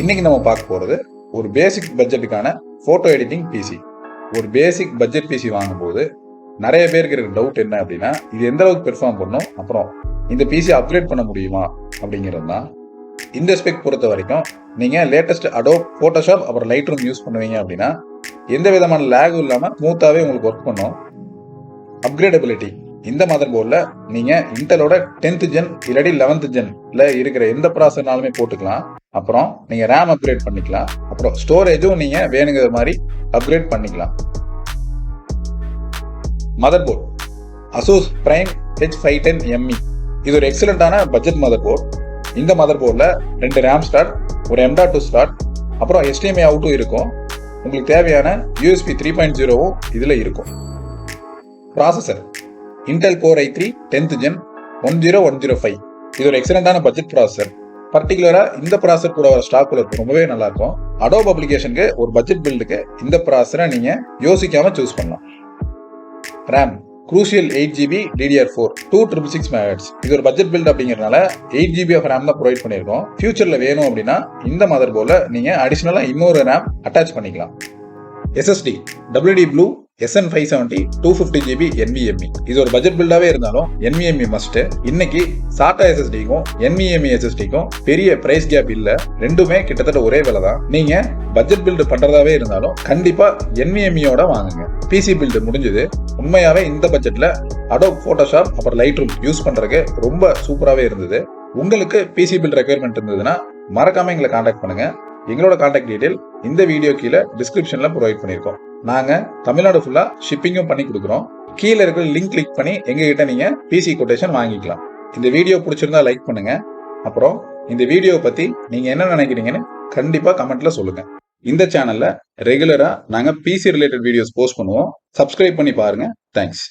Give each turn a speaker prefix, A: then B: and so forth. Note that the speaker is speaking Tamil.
A: இன்னைக்கு நம்ம பார்க்க போறது ஒரு பேசிக் பட்ஜெட்டுக்கான போட்டோ எடிட்டிங் பிசி. ஒரு பேசிக் பட்ஜெட் பிசி வாங்கும்போது நிறைய பேருக்கு இருக்கிற டவுட் என்ன அப்படின்னா, இது எந்த அளவுக்கு பெர்ஃபார்ம் பண்ணும், அப்புறம் இந்த பிசி அப்கிரேட் பண்ண முடியுமா அப்படிங்கிறது தான். இந்த ஸ்பெக் பொறுத்த வரைக்கும் நீங்க லேட்டஸ்ட் அடோப் போட்டோஷாப் அப்புறம் லைட்ரூம் யூஸ் பண்ணுவீங்க அப்படின்னா எந்த விதமான லேகும் இல்லாம ஸ்மூத்தாவே உங்களுக்கு ஒர்க் பண்ணும். அப்கிரேடபிலிட்டி, இந்த மதர் போர்டில் நீங்கள் இன்டலோட 10th ஜென் இல்லாட்டி 11th ஜென்ல இருக்கிற எந்த ப்ராசர்னாலுமே போட்டுக்கலாம். அப்புறம் நீங்கள் ரேம் அப்கிரேட் பண்ணிக்கலாம். அப்புறம் ஸ்டோரேஜும் நீங்கள் வேணுங்கிற மாதிரி அப்கிரேட் பண்ணிக்கலாம். Mother board Asus prime H510ME, இது ஒரு எக்ஸலண்டான பட்ஜெட் மதர் போர்ட். இந்த மதர் போர்டில் 2 ரேம் ஸ்லாட், ஒரு M.2 ஸ்லாட், அப்புறம் HDMI அவுட்டும் இருக்கும். உங்களுக்கு தேவையான USB 3.0வும் இதில் இருக்கும். Processor Intel core i3 10th gen 10105, இது ஒரு எக்ஸலண்டான பட்ஜெட் ப்ராசஸர். பர்டிகுலரா இந்த ப்ராசஸர் கூட வர ஸ்டாக் ரொம்பவே நல்லா இருக்கும். அடோப் அப்ளிகேஷனுக்கு ஒரு பட்ஜெட் பில்டுக்கு இந்த ப்ராசஸரை நீங்க யோசிக்காம சூஸ் பண்ணலாம். RAM crucial 8GB DDR4 2666 MHz, இது ஒரு பட்ஜெட் பில்ட் அப்படிங்கிறதுனால 8GB ஆஃப் ரேம் தான் ப்ரொவைட் பண்ணியிருக்கோம். ஃபியூச்சர்ல வேணும் அப்படின்னா இந்த மதர் போர்டில் நீங்க அடிஷனலா இன்னொரு ரேம் அட்டாச் பண்ணிக்கலாம். SSD WD Blue SN570 250GB NVMe, இது ஒரு பட்ஜெட் பில்டாவே இருந்தாலும் NVMe மஸ்ட். இன்னைக்கு SATA SSDக்கும் NVMe SSDக்கும் பெரிய பிரைஸ் கேப் இல்ல, ரெண்டுமே கிட்டத்தட்ட ஒரே விலை தான். நீங்க பட்ஜெட் பில்டு பண்றதாவே இருந்தாலும் கண்டிப்பா NVMeயோட வாங்குங்க. பிசி பில்டு முடிஞ்சது. உண்மையாவே இந்த பட்ஜெட்ல அடோப் போட்டோஷாப் அப்புறம் லைட்ரூம் யூஸ் பண்றதுக்கு ரொம்ப சூப்பராகவே இருந்தது. உங்களுக்கு பிசி பில்ட் ரெக்யர்மெண்ட் இருந்ததுன்னா மறக்காம எங்களை கான்டாக்ட் பண்ணுங்க. எங்களோட கான்டாக்ட் டீடைல் இந்த வீடியோ கீழே டிஸ்கிரிப்ஷன்ல ப்ரொவைட் பண்ணியிருக்கோம். நாங்க தமிழ்நாடு ஃபுல்லா ஷிப்பிங்கும் பண்ணி கொடுக்குறோம். கீழே இருக்கிற லிங்க் கிளிக் பண்ணி எங்ககிட்ட நீங்க பிசி கொட்டேஷன் வாங்கிக்கலாம். இந்த வீடியோ பிடிச்சிருந்தா லைக் பண்ணுங்க. அப்புறம் இந்த வீடியோவை பத்தி நீங்க என்ன நினைக்கிறீங்கன்னு கண்டிப்பா கமெண்ட்ல சொல்லுங்க. இந்த சேனல்ல ரெகுலரா நாங்க பிசி ரிலேட்டட் வீடியோஸ் போஸ்ட் பண்ணுவோம். சப்ஸ்கிரைப் பண்ணி பாருங்க. தேங்க்ஸ்.